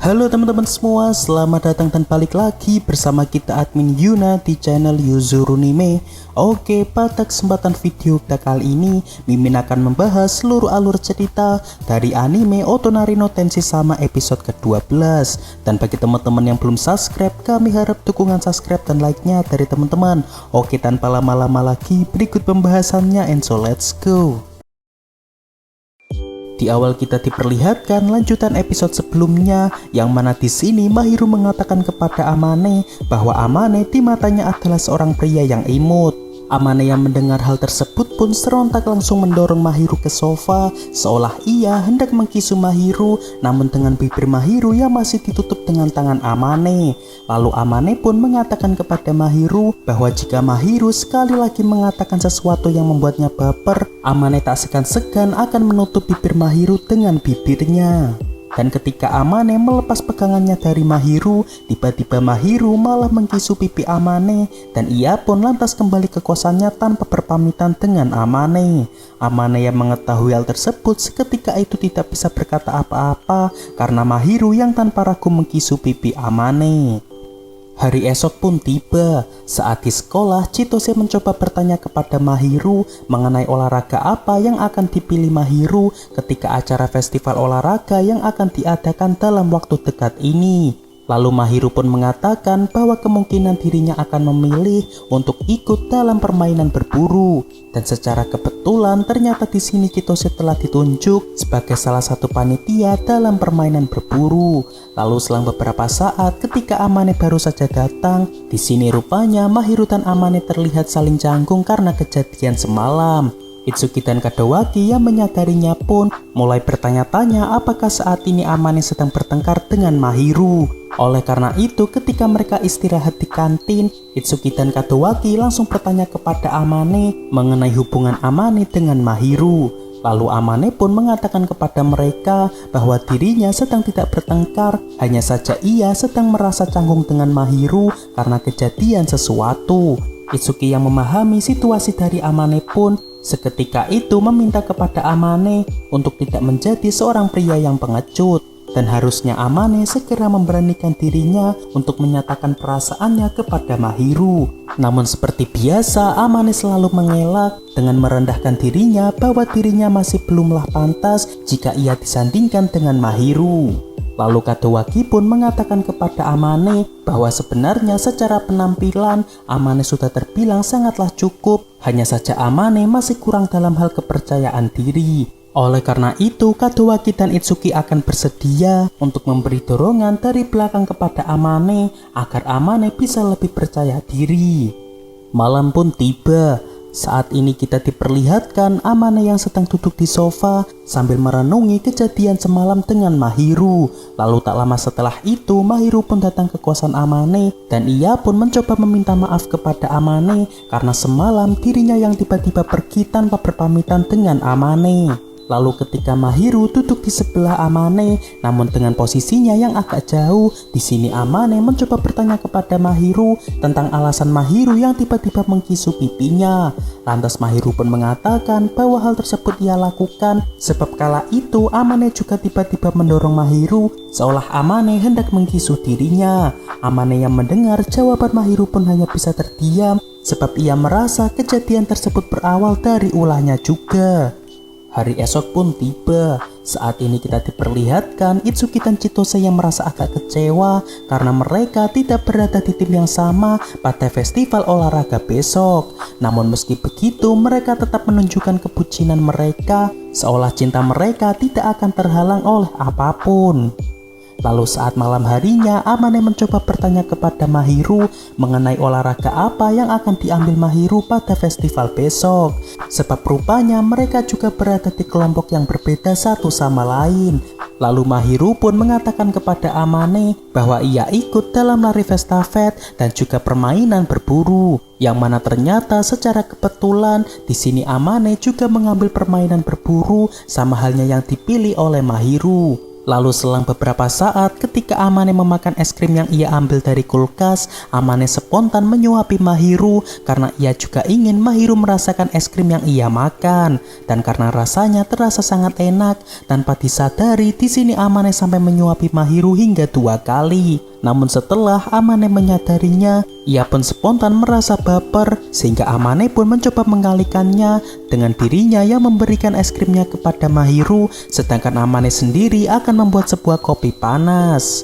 Halo teman-teman semua, selamat datang dan balik lagi bersama kita admin Yuna di channel Yuzurunime. Oke, pada kesempatan video kita kali ini, Mimin akan membahas seluruh alur cerita dari anime Otonari no Tensei-sama episode ke-12. Dan bagi teman-teman yang belum subscribe, kami harap dukungan subscribe dan like-nya dari teman-teman. Oke, tanpa lama-lama lagi, berikut pembahasannya, and so let's go. Di awal kita diperlihatkan lanjutan episode sebelumnya, yang mana di sini Mahiru mengatakan kepada Amane bahwa Amane di matanya adalah seorang pria yang imut. Amane yang mendengar hal tersebut pun serontak langsung mendorong Mahiru ke sofa, seolah ia hendak mengkisu Mahiru, namun dengan bibir Mahiru yang masih ditutup dengan tangan Amane. Lalu Amane pun mengatakan kepada Mahiru bahwa jika Mahiru sekali lagi mengatakan sesuatu yang membuatnya baper, Amane tak segan-segan akan menutup bibir Mahiru dengan bibirnya. Dan ketika Amane melepas pegangannya dari Mahiru, tiba-tiba Mahiru malah mengkisu pipi Amane, dan ia pun lantas kembali ke kosannya tanpa berpamitan dengan Amane. Amane yang mengetahui hal tersebut seketika itu tidak bisa berkata apa-apa karena Mahiru yang tanpa ragu mengkisu pipi Amane. Hari esok pun tiba. Saat di sekolah, Chitose mencoba bertanya kepada Mahiru mengenai olahraga apa yang akan dipilih Mahiru ketika acara festival olahraga yang akan diadakan dalam waktu dekat ini. Lalu Mahiru pun mengatakan bahwa kemungkinan dirinya akan memilih untuk ikut dalam permainan berburu. Dan secara kebetulan ternyata di sini Chitose telah ditunjuk sebagai salah satu panitia dalam permainan berburu. Lalu selang beberapa saat ketika Amane baru saja datang, di sini rupanya Mahiru dan Amane terlihat saling canggung karena kejadian semalam. Itsuki dan Kadowaki yang menyadarinya pun mulai bertanya-tanya apakah saat ini Amane sedang bertengkar dengan Mahiru. Oleh karena itu, ketika mereka istirahat di kantin, Itsuki dan Kadowaki langsung bertanya kepada Amane mengenai hubungan Amane dengan Mahiru. Lalu Amane pun mengatakan kepada mereka bahwa dirinya sedang tidak bertengkar, hanya saja ia sedang merasa canggung dengan Mahiru karena kejadian sesuatu. Itsuki yang memahami situasi dari Amane pun seketika itu meminta kepada Amane untuk tidak menjadi seorang pria yang pengecut. Dan harusnya Amane segera memberanikan dirinya untuk menyatakan perasaannya kepada Mahiru. Namun seperti biasa, Amane selalu mengelak dengan merendahkan dirinya bahwa dirinya masih belumlah pantas jika ia disandingkan dengan Mahiru. Lalu Kadowaki pun mengatakan kepada Amane bahwa sebenarnya secara penampilan Amane sudah terbilang sangatlah cukup, hanya saja Amane masih kurang dalam hal kepercayaan diri. Oleh karena itu, Kadowaki dan Itsuki akan bersedia untuk memberi dorongan dari belakang kepada Amane agar Amane bisa lebih percaya diri. Malam pun tiba. Saat ini kita diperlihatkan Amane yang sedang duduk di sofa sambil merenungi kejadian semalam dengan Mahiru. Lalu tak lama setelah itu Mahiru pun datang ke kosan Amane dan ia pun mencoba meminta maaf kepada Amane karena semalam dirinya yang tiba-tiba pergi tanpa berpamitan dengan Amane. Lalu ketika Mahiru duduk di sebelah Amane, namun dengan posisinya yang agak jauh, di sini Amane mencoba bertanya kepada Mahiru tentang alasan Mahiru yang tiba-tiba mengkisu pipinya. Lantas Mahiru pun mengatakan bahwa hal tersebut ia lakukan sebab kala itu Amane juga tiba-tiba mendorong Mahiru seolah Amane hendak mengkisu dirinya. Amane yang mendengar jawaban Mahiru pun hanya bisa terdiam sebab ia merasa kejadian tersebut berawal dari ulahnya juga. Hari esok pun tiba. Saat ini kita diperlihatkan Itsuki dan Chitose yang merasa agak kecewa karena mereka tidak berada di tim yang sama pada festival olahraga besok. Namun meski begitu, mereka tetap menunjukkan kebucinan mereka seolah cinta mereka tidak akan terhalang oleh apapun. Lalu saat malam harinya, Amane mencoba bertanya kepada Mahiru mengenai olahraga apa yang akan diambil Mahiru pada festival besok. Sebab rupanya mereka juga berada di kelompok yang berbeda satu sama lain. Lalu Mahiru pun mengatakan kepada Amane bahwa ia ikut dalam lari estafet dan juga permainan berburu. Yang mana ternyata secara kebetulan di sini Amane juga mengambil permainan berburu sama halnya yang dipilih oleh Mahiru. Lalu selang beberapa saat ketika Amane memakan es krim yang ia ambil dari kulkas, Amane spontan menyuapi Mahiru karena ia juga ingin Mahiru merasakan es krim yang ia makan. Dan karena rasanya terasa sangat enak, tanpa disadari di sini Amane sampai menyuapi Mahiru hingga 2 kali. Namun setelah Amane menyadarinya, ia pun spontan merasa baper sehingga Amane pun mencoba mengalihkannya dengan dirinya yang memberikan es krimnya kepada Mahiru, sedangkan Amane sendiri akan membuat sebuah kopi panas.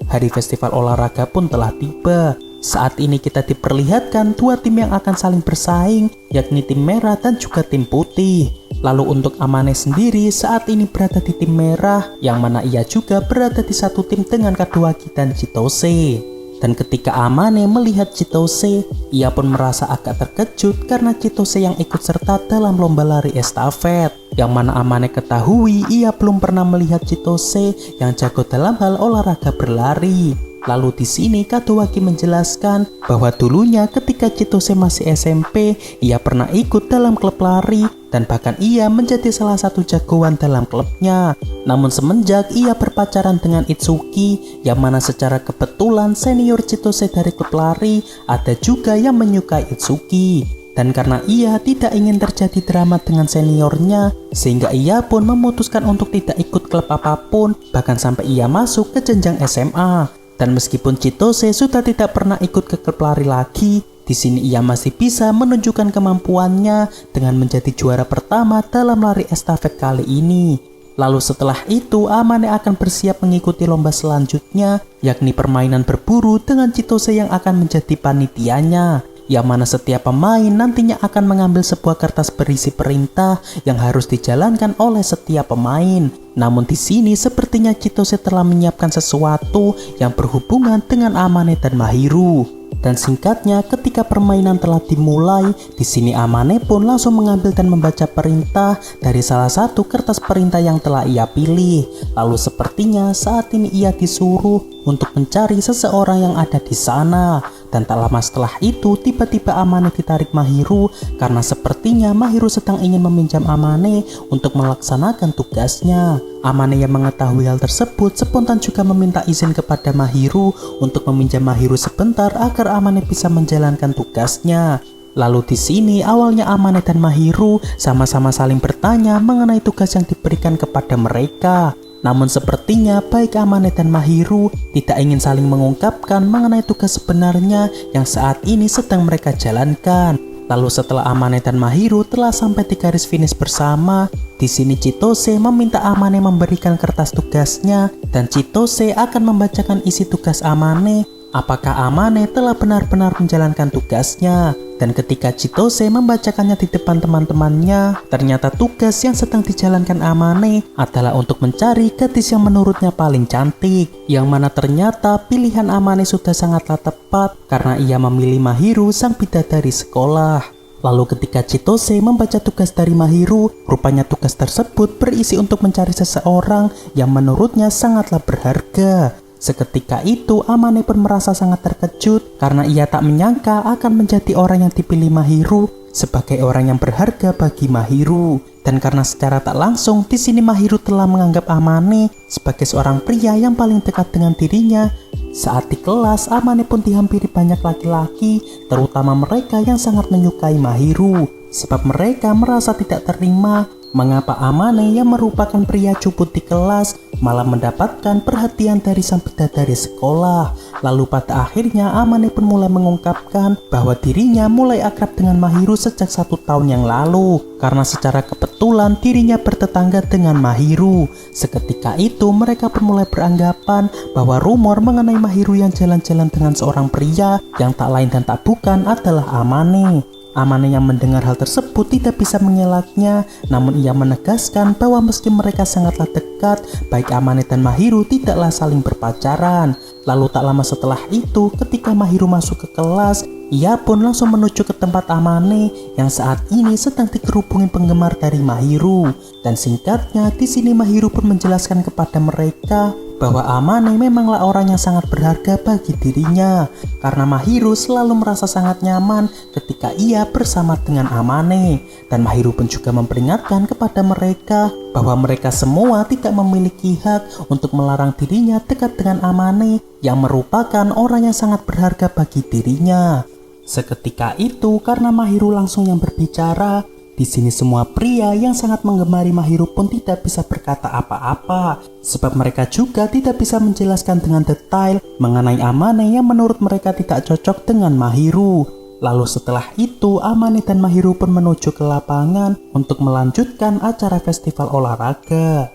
Hari festival olahraga pun telah tiba. Saat ini kita diperlihatkan 2 tim yang akan saling bersaing, yakni tim merah dan juga tim putih. Lalu untuk Amane sendiri saat ini berada di tim merah, yang mana ia juga berada di satu tim dengan Kadoaki dan Chitose. Dan ketika Amane melihat Chitose, ia pun merasa agak terkejut karena Chitose yang ikut serta dalam lomba lari estafet. Yang mana Amane ketahui ia belum pernah melihat Chitose yang jago dalam hal olahraga berlari. Lalu di sini Kadoaki menjelaskan bahwa dulunya ketika Chitose masih SMP, ia pernah ikut dalam klub lari dan bahkan ia menjadi salah satu jagoan dalam klubnya. Namun semenjak ia berpacaran dengan Itsuki, yang mana secara kebetulan senior Chitose dari klub lari, ada juga yang menyukai Itsuki. Dan karena ia tidak ingin terjadi drama dengan seniornya, sehingga ia pun memutuskan untuk tidak ikut klub apapun, bahkan sampai ia masuk ke jenjang SMA. Dan meskipun Chitose sudah tidak pernah ikut ke klub lari lagi, di sini ia masih bisa menunjukkan kemampuannya dengan menjadi juara pertama dalam lari estafet kali ini. Lalu setelah itu Amane akan bersiap mengikuti lomba selanjutnya, yakni permainan berburu dengan Chitose yang akan menjadi panitianya. Yang mana setiap pemain nantinya akan mengambil sebuah kertas berisi perintah yang harus dijalankan oleh setiap pemain. Namun di sini sepertinya Chitose telah menyiapkan sesuatu yang berhubungan dengan Amane dan Mahiru. Dan singkatnya, ketika permainan telah dimulai, di sini Amane pun langsung mengambil dan membaca perintah dari salah satu kertas perintah yang telah ia pilih. Lalu sepertinya saat ini ia disuruh untuk mencari seseorang yang ada di sana. Dan tak lama setelah itu, tiba-tiba Amane ditarik Mahiru karena sepertinya Mahiru sedang ingin meminjam Amane untuk melaksanakan tugasnya. Amane yang mengetahui hal tersebut spontan juga meminta izin kepada Mahiru untuk meminjam Mahiru sebentar agar Amane bisa menjalankan tugasnya. Lalu di sini awalnya Amane dan Mahiru sama-sama saling bertanya mengenai tugas yang diberikan kepada mereka. Namun sepertinya baik Amane dan Mahiru tidak ingin saling mengungkapkan mengenai tugas sebenarnya yang saat ini sedang mereka jalankan. Lalu setelah Amane dan Mahiru telah sampai di garis finish bersama, di sini Chitose meminta Amane memberikan kertas tugasnya dan Chitose akan membacakan isi tugas Amane. Apakah Amane telah benar-benar menjalankan tugasnya? Dan ketika Chitose membacakannya di depan teman-temannya, ternyata tugas yang sedang dijalankan Amane adalah untuk mencari gadis yang menurutnya paling cantik. Yang mana ternyata pilihan Amane sudah sangatlah tepat karena ia memilih Mahiru sang bidadari sekolah. Lalu ketika Chitose membaca tugas dari Mahiru, rupanya tugas tersebut berisi untuk mencari seseorang yang menurutnya sangatlah berharga. Seketika itu Amane pun merasa sangat terkejut karena ia tak menyangka akan menjadi orang yang dipilih Mahiru sebagai orang yang berharga bagi Mahiru. Dan karena secara tak langsung di sini Mahiru telah menganggap Amane sebagai seorang pria yang paling dekat dengan dirinya. Saat di kelas, Amane pun dihampiri banyak laki-laki, terutama mereka yang sangat menyukai Mahiru, sebab mereka merasa tidak terima mengapa Amane yang merupakan pria cupu di kelas malah mendapatkan perhatian dari sang bidadari sekolah. Lalu pada akhirnya Amane pun mulai mengungkapkan bahwa dirinya mulai akrab dengan Mahiru sejak 1 tahun yang lalu karena secara kebetulan dirinya bertetangga dengan Mahiru. Seketika itu mereka pun mulai beranggapan bahwa rumor mengenai Mahiru yang jalan-jalan dengan seorang pria yang tak lain dan tak bukan adalah Amane. Amane yang mendengar hal tersebut tidak bisa mengelaknya, namun ia menegaskan bahwa meski mereka sangatlah dekat, baik Amane dan Mahiru tidaklah saling berpacaran. Lalu tak lama setelah itu, ketika Mahiru masuk ke kelas, ia pun langsung menuju ke tempat Amane yang saat ini sedang dikerubungi penggemar dari Mahiru. Dan singkatnya, di sini Mahiru pun menjelaskan kepada mereka bahwa Amane memanglah orang yang sangat berharga bagi dirinya, karena Mahiru selalu merasa sangat nyaman ketika ia bersama dengan Amane. Dan Mahiru pun juga memperingatkan kepada mereka bahwa mereka semua tidak memiliki hak untuk melarang dirinya dekat dengan Amane yang merupakan orang yang sangat berharga bagi dirinya. Seketika itu, karena Mahiru langsung yang berbicara, di sini semua pria yang sangat menggemari Mahiru pun tidak bisa berkata apa-apa, sebab mereka juga tidak bisa menjelaskan dengan detail mengenai Amane yang menurut mereka tidak cocok dengan Mahiru. Lalu setelah itu, Amane dan Mahiru pun menuju ke lapangan untuk melanjutkan acara festival olahraga.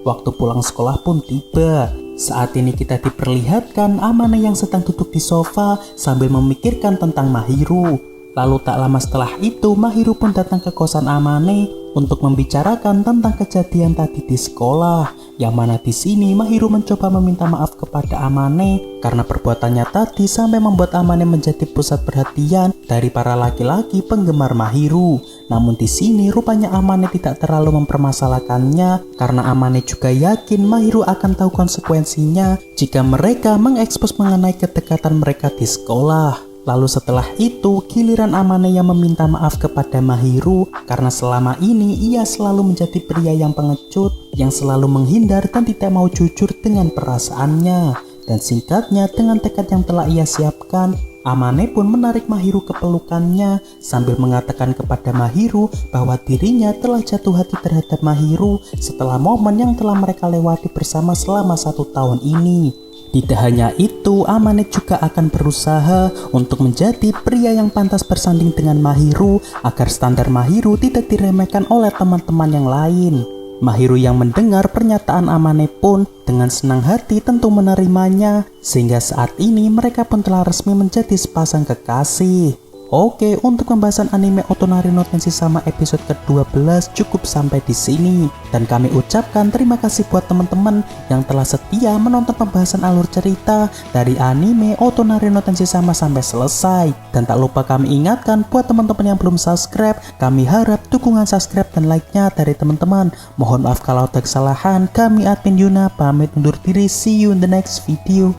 Waktu pulang sekolah pun tiba. Saat ini kita diperlihatkan Amane yang sedang duduk di sofa sambil memikirkan tentang Mahiru. Lalu tak lama setelah itu, Mahiru pun datang ke kosan Amane untuk membicarakan tentang kejadian tadi di sekolah. Yang mana di sini Mahiru mencoba meminta maaf kepada Amane karena perbuatannya tadi sampai membuat Amane menjadi pusat perhatian dari para laki-laki penggemar Mahiru. Namun di sini rupanya Amane tidak terlalu mempermasalahkannya karena Amane juga yakin Mahiru akan tahu konsekuensinya jika mereka mengekspos mengenai kedekatan mereka di sekolah. Lalu setelah itu, giliran Amane yang meminta maaf kepada Mahiru karena selama ini ia selalu menjadi pria yang pengecut, yang selalu menghindar dan tidak mau jujur dengan perasaannya. Dan singkatnya, dengan tekad yang telah ia siapkan, Amane pun menarik Mahiru ke pelukannya sambil mengatakan kepada Mahiru bahwa dirinya telah jatuh hati terhadap Mahiru setelah momen yang telah mereka lewati bersama selama 1 tahun ini. Tidak hanya itu, Amane juga akan berusaha untuk menjadi pria yang pantas bersanding dengan Mahiru agar standar Mahiru tidak diremehkan oleh teman-teman yang lain. Mahiru yang mendengar pernyataan Amane pun dengan senang hati tentu menerimanya, sehingga saat ini mereka pun telah resmi menjadi sepasang kekasih. Oke, untuk pembahasan anime Otonari no Tensei-sama episode ke-12 cukup sampai di sini. Dan kami ucapkan terima kasih buat teman-teman yang telah setia menonton pembahasan alur cerita dari anime Otonari no Tensei-sama sampai selesai. Dan tak lupa kami ingatkan buat teman-teman yang belum subscribe, kami harap dukungan subscribe dan like-nya dari teman-teman. Mohon maaf kalau ada kesalahan, kami admin Yuna pamit undur diri, see you in the next video.